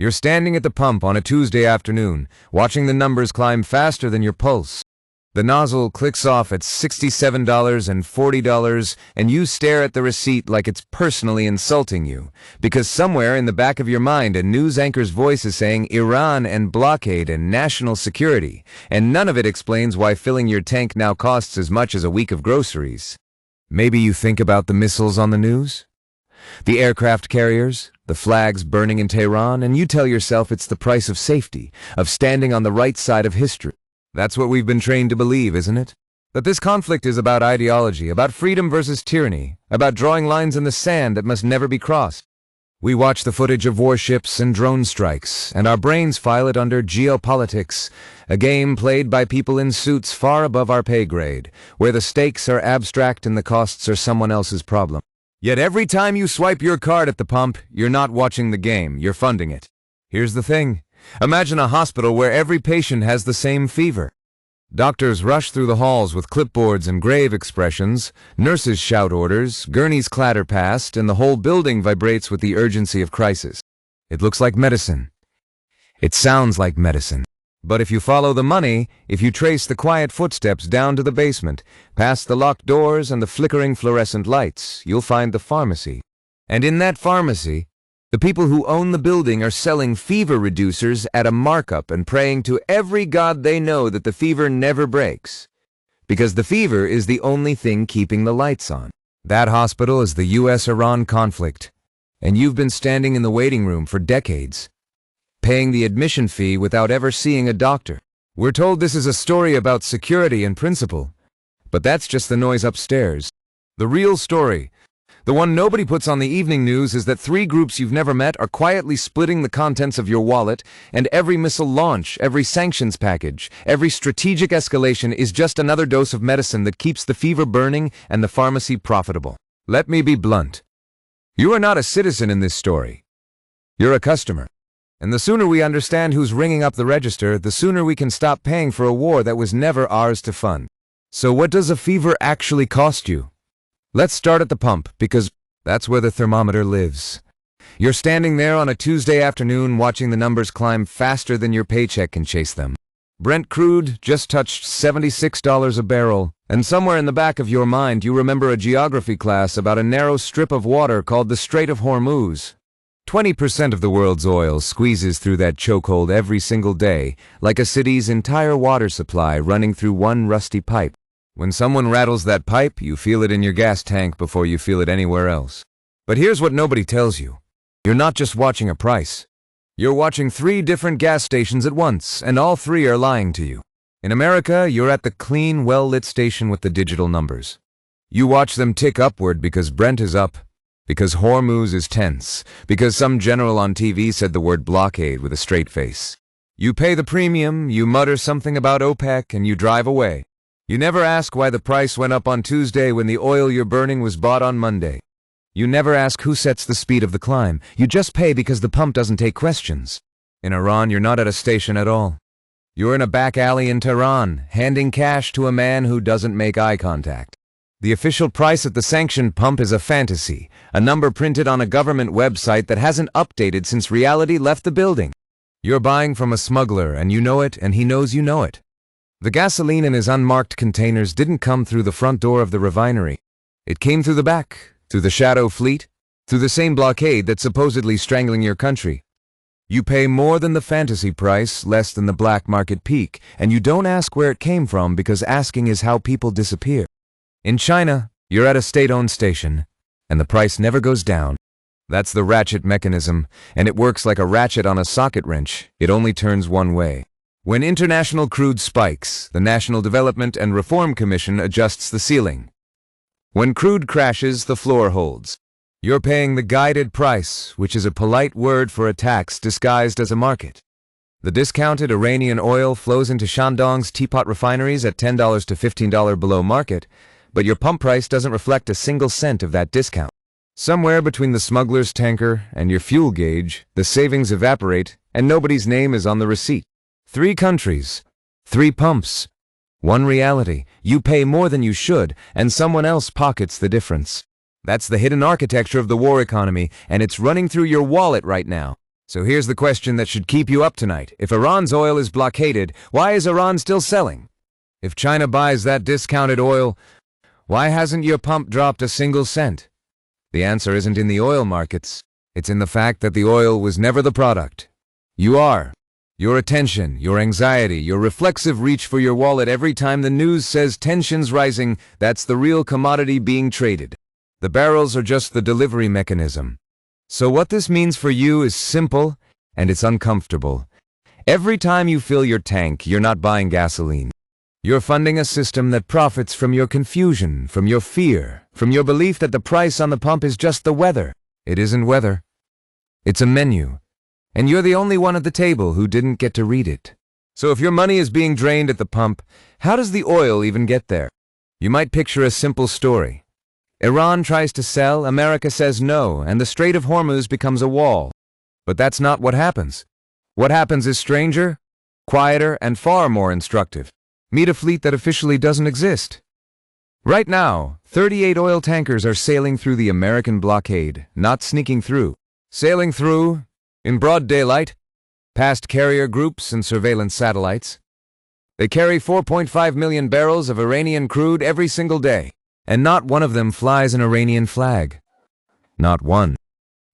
You're standing at the pump on a Tuesday afternoon, watching the numbers climb faster than your pulse. The nozzle clicks off at $67 and $40, and you stare at the receipt like it's personally insulting you, because somewhere in the back of your mind a news anchor's voice is saying Iran and blockade and national security, and none of it explains why filling your tank now costs as much as a week of groceries. Maybe you think about the missiles on the news? The aircraft carriers, the flags burning in Tehran, and you tell yourself it's the price of safety, of standing on the right side of history. That's what we've been trained to believe, isn't it? That this conflict is about ideology, about freedom versus tyranny, about drawing lines in the sand that must never be crossed. We watch the footage of warships and drone strikes, and our brains file it under geopolitics, a game played by people in suits far above our pay grade, where the stakes are abstract and the costs are someone else's problem. Yet every time you swipe your card at the pump, you're not watching the game, you're funding it. Here's the thing. Imagine a hospital where every patient has the same fever. Doctors rush through the halls with clipboards and grave expressions, nurses shout orders, gurneys clatter past, and the whole building vibrates with the urgency of crisis. It looks like medicine. It sounds like medicine. But if you follow the money, if you trace the quiet footsteps down to the basement, past the locked doors and the flickering fluorescent lights, you'll find the pharmacy. And in that pharmacy, the people who own the building are selling fever reducers at a markup and praying to every god they know that the fever never breaks. Because the fever is the only thing keeping the lights on. That hospital is the US-Iran conflict, and you've been standing in the waiting room for decades, paying the admission fee without ever seeing a doctor. We're told this is a story about security and principle, but that's just the noise upstairs. The real story, the one nobody puts on the evening news, is that 3 groups you've never met are quietly splitting the contents of your wallet, and every missile launch, every sanctions package, every strategic escalation is just another dose of medicine that keeps the fever burning and the pharmacy profitable. Let me be blunt. You are not a citizen in this story. You're a customer. And the sooner we understand who's ringing up the register, the sooner we can stop paying for a war that was never ours to fund. So what does a fever actually cost you? Let's start at the pump, because that's where the thermometer lives. You're standing there on a Tuesday afternoon watching the numbers climb faster than your paycheck can chase them. Brent crude just touched $76 a barrel, and somewhere in the back of your mind you remember a geography class about a narrow strip of water called the Strait of Hormuz. 20% of the world's oil squeezes through that chokehold every single day, like a city's entire water supply running through one rusty pipe. When someone rattles that pipe, you feel it in your gas tank before you feel it anywhere else. But here's what nobody tells you. You're not just watching a price. You're watching 3 different gas stations at once, and all 3 are lying to you. In America, you're at the clean, well-lit station with the digital numbers. You watch them tick upward because Brent is up, because Hormuz is tense, because some general on TV said the word blockade with a straight face. You pay the premium, you mutter something about OPEC, and you drive away. You never ask why the price went up on Tuesday when the oil you're burning was bought on Monday. You never ask who sets the speed of the climb. You just pay because the pump doesn't take questions. In Iran, you're not at a station at all. You're in a back alley in Tehran, handing cash to a man who doesn't make eye contact. The official price at the sanctioned pump is a fantasy, a number printed on a government website that hasn't updated since reality left the building. You're buying from a smuggler, and you know it, and he knows you know it. The gasoline in his unmarked containers didn't come through the front door of the refinery. It came through the back, through the shadow fleet, through the same blockade that's supposedly strangling your country. You pay more than the fantasy price, less than the black market peak, and you don't ask where it came from because asking is how people disappear. In China, you're at a state-owned station, and the price never goes down. That's the ratchet mechanism, and it works like a ratchet on a socket wrench. It only turns one way. When international crude spikes, the National Development and Reform Commission adjusts the ceiling. When crude crashes, the floor holds. You're paying the guided price, which is a polite word for a tax disguised as a market. The discounted Iranian oil flows into Shandong's teapot refineries at $10 to $15 below market, but your pump price doesn't reflect a single cent of that discount. Somewhere between the smuggler's tanker and your fuel gauge, the savings evaporate and nobody's name is on the receipt. 3 countries, 3 pumps, 1 reality. You pay more than you should, and someone else pockets the difference. That's the hidden architecture of the war economy, and it's running through your wallet right now. So here's the question that should keep you up tonight. If Iran's oil is blockaded, why is Iran still selling? If China buys that discounted oil, why hasn't your pump dropped a single cent? The answer isn't in the oil markets. It's in the fact that the oil was never the product. You are. Your attention, your anxiety, your reflexive reach for your wallet every time the news says tensions rising, that's the real commodity being traded. The barrels are just the delivery mechanism. So what this means for you is simple, and it's uncomfortable. Every time you fill your tank, you're not buying gasoline. You're funding a system that profits from your confusion, from your fear, from your belief that the price on the pump is just the weather. It isn't weather. It's a menu. And you're the only one at the table who didn't get to read it. So if your money is being drained at the pump, how does the oil even get there? You might picture a simple story. Iran tries to sell, America says no, and the Strait of Hormuz becomes a wall. But that's not what happens. What happens is stranger, quieter, and far more instructive. Meet a fleet that officially doesn't exist. Right now, 38 oil tankers are sailing through the American blockade, not sneaking through. Sailing through, in broad daylight, past carrier groups and surveillance satellites. They carry 4.5 million barrels of Iranian crude every single day, and not one of them flies an Iranian flag. Not one.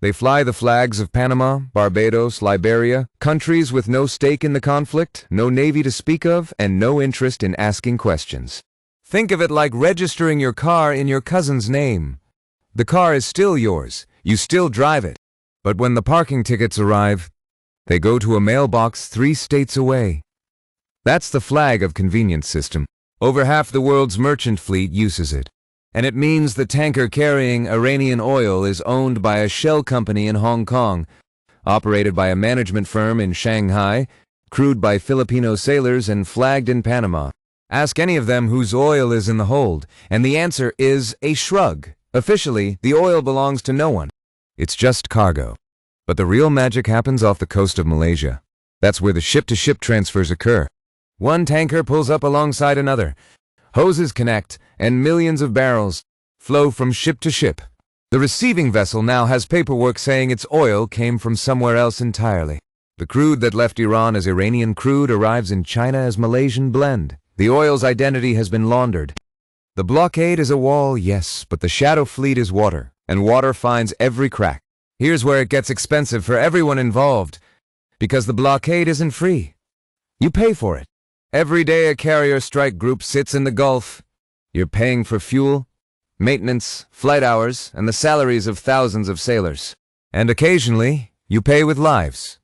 They fly the flags of Panama, Barbados, Liberia, countries with no stake in the conflict, no navy to speak of, and no interest in asking questions. Think of it like registering your car in your cousin's name. The car is still yours. You still drive it. But when the parking tickets arrive, they go to a mailbox 3 states away. That's the flag of convenience system. Over half the world's merchant fleet uses it. And it means the tanker carrying Iranian oil is owned by a shell company in Hong Kong, operated by a management firm in Shanghai, crewed by Filipino sailors, and flagged in Panama. Ask any of them whose oil is in the hold, and the answer is a shrug. Officially, the oil belongs to no one. It's just cargo. But the real magic happens off the coast of Malaysia. That's where the ship-to-ship transfers occur. One tanker pulls up alongside another. Hoses connect, and millions of barrels flow from ship to ship. The receiving vessel now has paperwork saying its oil came from somewhere else entirely. The crude that left Iran as Iranian crude arrives in China as Malaysian blend. The oil's identity has been laundered. The blockade is a wall, yes, but the shadow fleet is water, and water finds every crack. Here's where it gets expensive for everyone involved, because the blockade isn't free. You pay for it. Every day a carrier strike group sits in the Gulf. You're paying for fuel, maintenance, flight hours, and the salaries of thousands of sailors. And occasionally, you pay with lives.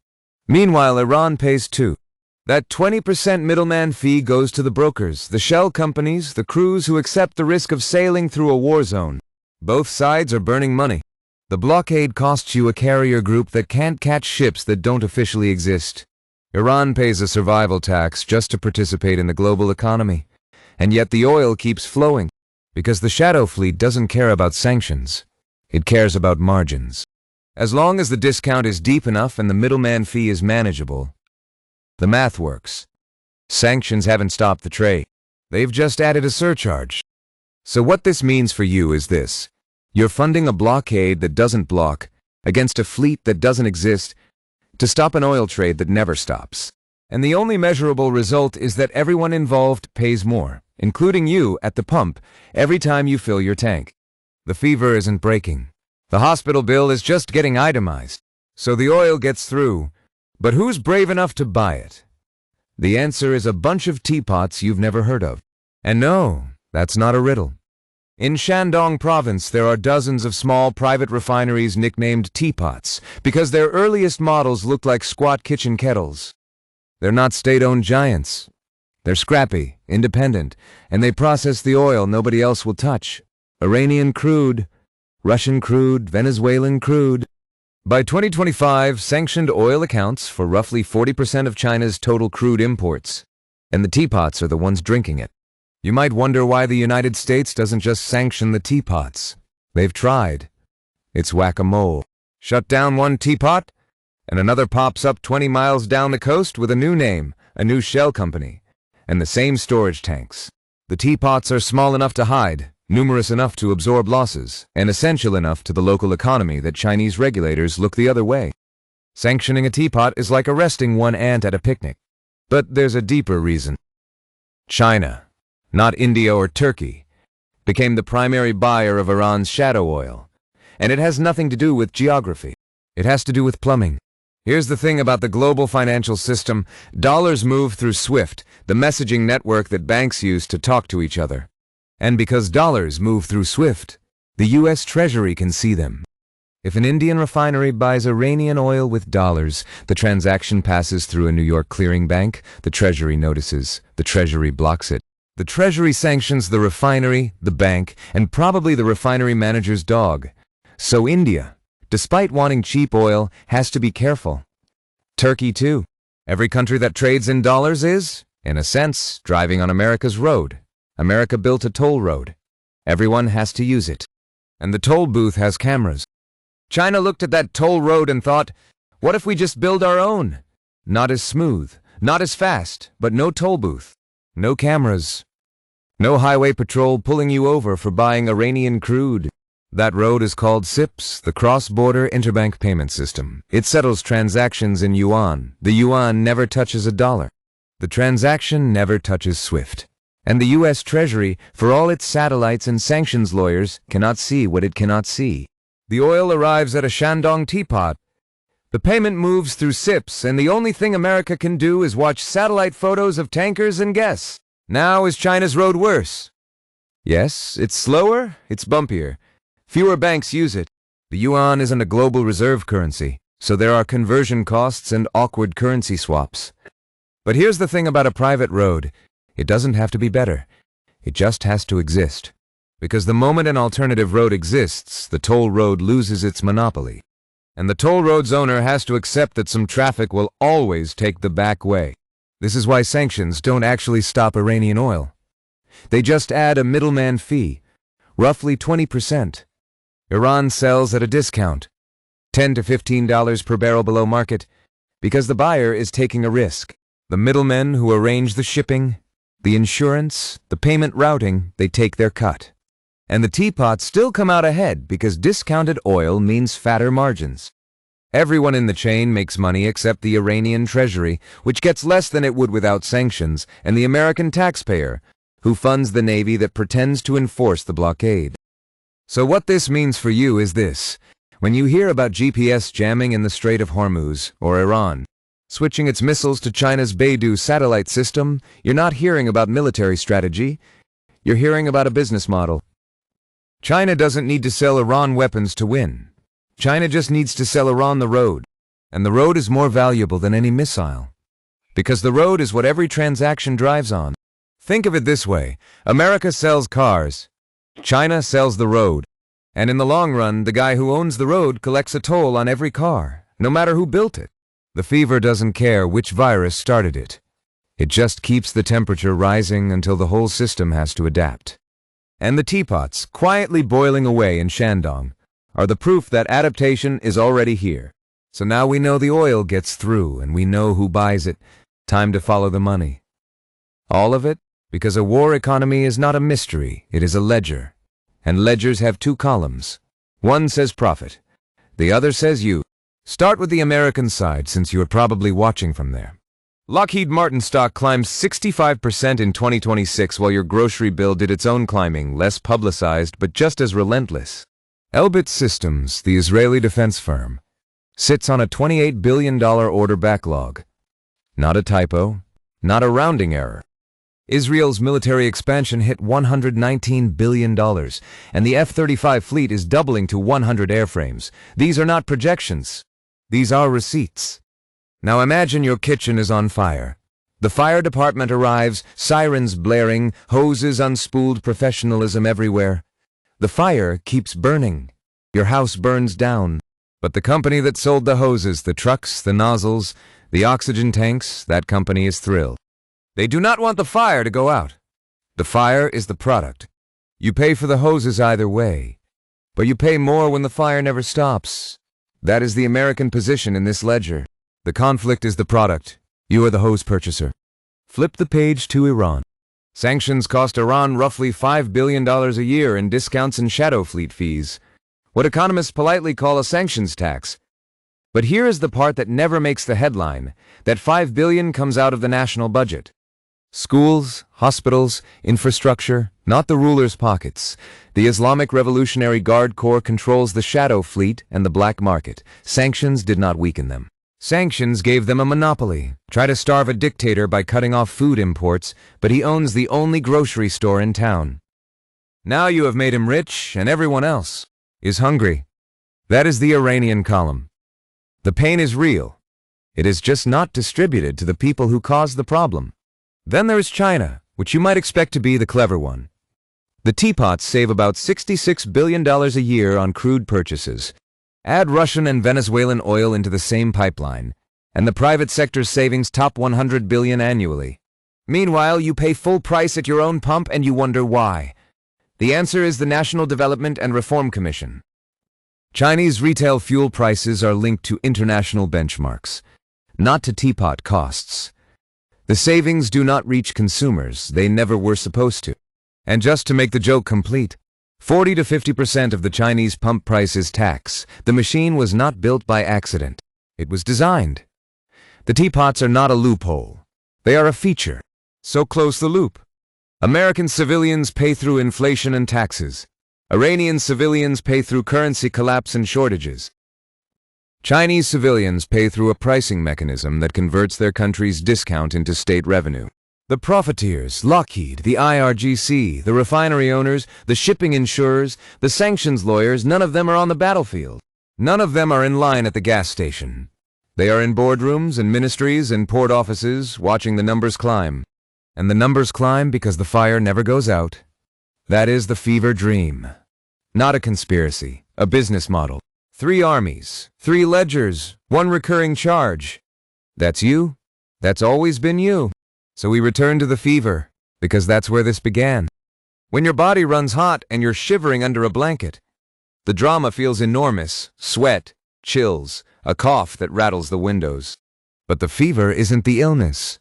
Meanwhile, Iran pays too. That 20% middleman fee goes to the brokers, the shell companies, the crews who accept the risk of sailing through a war zone. Both sides are burning money. The blockade costs you a carrier group that can't catch ships that don't officially exist. Iran pays a survival tax just to participate in the global economy. And yet the oil keeps flowing, because the shadow fleet doesn't care about sanctions. It cares about margins. As long as the discount is deep enough and the middleman fee is manageable, the math works. Sanctions haven't stopped the trade. They've just added a surcharge. So what this means for you is this. You're funding a blockade that doesn't block, against a fleet that doesn't exist, to stop an oil trade that never stops. And the only measurable result is that everyone involved pays more, including you at the pump, every time you fill your tank. The fever isn't breaking. The hospital bill is just getting itemized. So the oil gets through. But who's brave enough to buy it? The answer is a bunch of teapots you've never heard of. And no, that's not a riddle. In Shandong province, there are dozens of small private refineries nicknamed teapots because their earliest models looked like squat kitchen kettles. They're not state-owned giants. They're scrappy, independent, and they process the oil nobody else will touch. Iranian crude, Russian crude, Venezuelan crude. By 2025, sanctioned oil accounts for roughly 40% of China's total crude imports, and the teapots are the ones drinking it. You might wonder why the United States doesn't just sanction the teapots. They've tried. It's whack-a-mole. Shut down one teapot, and another pops up 20 miles down the coast with a new name, a new shell company, and the same storage tanks. The teapots are small enough to hide, numerous enough to absorb losses, and essential enough to the local economy that Chinese regulators look the other way. Sanctioning a teapot is like arresting one ant at a picnic. But there's a deeper reason. China, not India or Turkey, became the primary buyer of Iran's shadow oil. And it has nothing to do with geography. It has to do with plumbing. Here's the thing about the global financial system. Dollars move through SWIFT, the messaging network that banks use to talk to each other. And because dollars move through SWIFT, the U.S. Treasury can see them. If an Indian refinery buys Iranian oil with dollars, the transaction passes through a New York clearing bank, the Treasury notices, the Treasury blocks it. The Treasury sanctions the refinery, the bank, and probably the refinery manager's dog. So India, despite wanting cheap oil, has to be careful. Turkey too. Every country that trades in dollars is, in a sense, driving on America's road. America built a toll road. Everyone has to use it. And the toll booth has cameras. China looked at that toll road and thought, what if we just build our own? Not as smooth, not as fast, but no toll booth, no cameras, no highway patrol pulling you over for buying Iranian crude. That road is called CIPS, the Cross-Border Interbank Payment System. It settles transactions in yuan. The yuan never touches a dollar. The transaction never touches SWIFT. And the U.S. Treasury, for all its satellites and sanctions lawyers, cannot see what it cannot see. The oil arrives at a Shandong teapot. The payment moves through CIPS, and the only thing America can do is watch satellite photos of tankers and guess. Now is China's road worse? Yes, it's slower, it's bumpier. Fewer banks use it. The yuan isn't a global reserve currency, so there are conversion costs and awkward currency swaps. But here's the thing about a private road. It doesn't have to be better. It just has to exist. Because the moment an alternative road exists, the toll road loses its monopoly. And the toll road's owner has to accept that some traffic will always take the back way. This is why sanctions don't actually stop Iranian oil. They just add a middleman fee, roughly 20%. Iran sells at a discount, $10 to $15 per barrel below market, because the buyer is taking a risk. The middlemen who arrange the shipping, the insurance, the payment routing, they take their cut. And the teapots still come out ahead because discounted oil means fatter margins. Everyone in the chain makes money except the Iranian treasury, which gets less than it would without sanctions, and the American taxpayer, who funds the Navy that pretends to enforce the blockade. So what this means for you is this. When you hear about GPS jamming in the Strait of Hormuz, or Iran switching its missiles to China's Beidou satellite system, you're not hearing about military strategy. You're hearing about a business model. China doesn't need to sell Iran weapons to win. China just needs to sell Iran the road. And the road is more valuable than any missile. Because the road is what every transaction drives on. Think of it this way. America sells cars. China sells the road. And in the long run, the guy who owns the road collects a toll on every car, no matter who built it. The fever doesn't care which virus started it. It just keeps the temperature rising until the whole system has to adapt. And the teapots, quietly boiling away in Shandong, are the proof that adaptation is already here. So now we know the oil gets through, and we know who buys it. Time to follow the money. All of it, because a war economy is not a mystery, it is a ledger. And ledgers have two columns. One says profit. The other says you. Start with the American side, since you are probably watching from there. Lockheed Martin stock climbed 65% in 2026 while your grocery bill did its own climbing, less publicized but just as relentless. Elbit Systems, the Israeli defense firm, sits on a $28 billion order backlog. Not a typo, not a rounding error. Israel's military expansion hit $119 billion, and the F-35 fleet is doubling to 100 airframes. These are not projections. These are receipts. Now imagine your kitchen is on fire. The fire department arrives, sirens blaring, hoses unspooled, professionalism everywhere. The fire keeps burning. Your house burns down. But the company that sold the hoses, the trucks, the nozzles, the oxygen tanks, that company is thrilled. They do not want the fire to go out. The fire is the product. You pay for the hoses either way, but you pay more when the fire never stops. That is the American position in this ledger. The conflict is the product. You are the hose purchaser. Flip the page to Iran. Sanctions cost Iran roughly $5 billion a year in discounts and shadow fleet fees. What economists politely call a sanctions tax. But here is the part that never makes the headline, that $5 billion comes out of the national budget. Schools, hospitals, infrastructure, not the ruler's pockets. The Islamic Revolutionary Guard Corps controls the shadow fleet and the black market. Sanctions did not weaken them. Sanctions gave them a monopoly. Try to starve a dictator by cutting off food imports, but he owns the only grocery store in town. Now you have made him rich, and everyone else is hungry. That is the Iranian column. The pain is real. It is just not distributed to the people who caused the problem. Then there is China, which you might expect to be the clever one. The teapots save about $66 billion a year on crude purchases. Add Russian and Venezuelan oil into the same pipeline, and the private sector's savings top $100 billion annually. Meanwhile, you pay full price at your own pump and you wonder why. The answer is the National Development and Reform Commission. Chinese retail fuel prices are linked to international benchmarks, not to teapot costs. The savings do not reach consumers, they never were supposed to. And just to make the joke complete, 40 to 50% of the Chinese pump price is tax. The machine was not built by accident. It was designed. The teapots are not a loophole. They are a feature. So close the loop. American civilians pay through inflation and taxes. Iranian civilians pay through currency collapse and shortages. Chinese civilians pay through a pricing mechanism that converts their country's discount into state revenue. The profiteers, Lockheed, the IRGC, the refinery owners, the shipping insurers, the sanctions lawyers, none of them are on the battlefield. None of them are in line at the gas station. They are in boardrooms and ministries and port offices watching the numbers climb. And the numbers climb because the fire never goes out. That is the fever dream. Not a conspiracy, a business model. 3 armies, 3 ledgers, 1 recurring charge. That's you. That's always been you. So we return to the fever, because that's where this began. When your body runs hot and you're shivering under a blanket, the drama feels enormous, sweat, chills, a cough that rattles the windows. But the fever isn't the illness.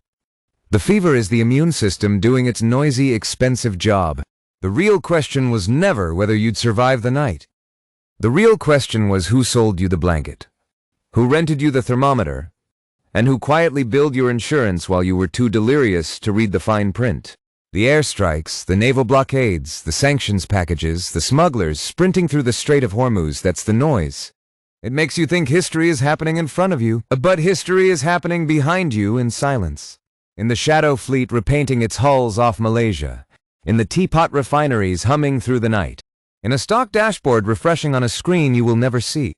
The fever is the immune system doing its noisy, expensive job. The real question was never whether you'd survive the night. The real question was who sold you the blanket, who rented you the thermometer, and who quietly billed your insurance while you were too delirious to read the fine print. The airstrikes, the naval blockades, the sanctions packages, the smugglers sprinting through the Strait of Hormuz, that's the noise. It makes you think history is happening in front of you, but history is happening behind you in silence. In the shadow fleet repainting its hulls off Malaysia, in the teapot refineries humming through the night, in a stock dashboard refreshing on a screen you will never see.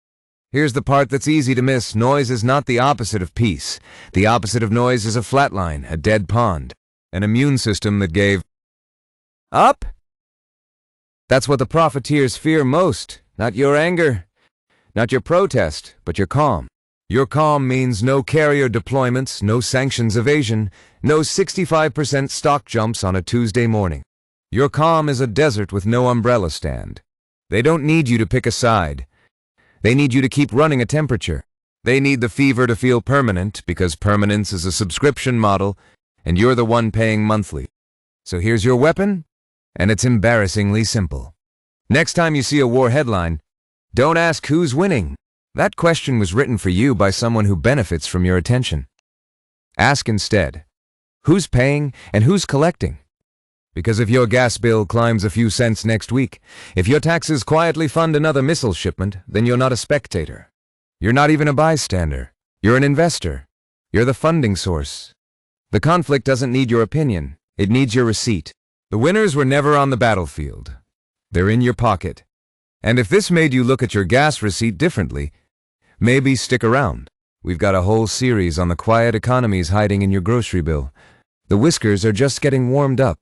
Here's the part that's easy to miss. Noise is not the opposite of peace. The opposite of noise is a flat line, a dead pond, an immune system that gave up. That's what the profiteers fear most. Not your anger, not your protest, but your calm. Your calm means no carrier deployments, no sanctions evasion, no 65% stock jumps on a Tuesday morning. Your calm is a desert with no umbrella stand. They don't need you to pick a side. They need you to keep running a temperature. They need the fever to feel permanent because permanence is a subscription model and you're the one paying monthly. So here's your weapon, and it's embarrassingly simple. Next time you see a war headline, don't ask who's winning. That question was written for you by someone who benefits from your attention. Ask instead, who's paying and who's collecting? Because if your gas bill climbs a few cents next week, if your taxes quietly fund another missile shipment, then you're not a spectator. You're not even a bystander. You're an investor. You're the funding source. The conflict doesn't need your opinion. It needs your receipt. The winners were never on the battlefield. They're in your pocket. And if this made you look at your gas receipt differently, maybe stick around. We've got a whole series on the quiet economies hiding in your grocery bill. The Whiskers are just getting warmed up.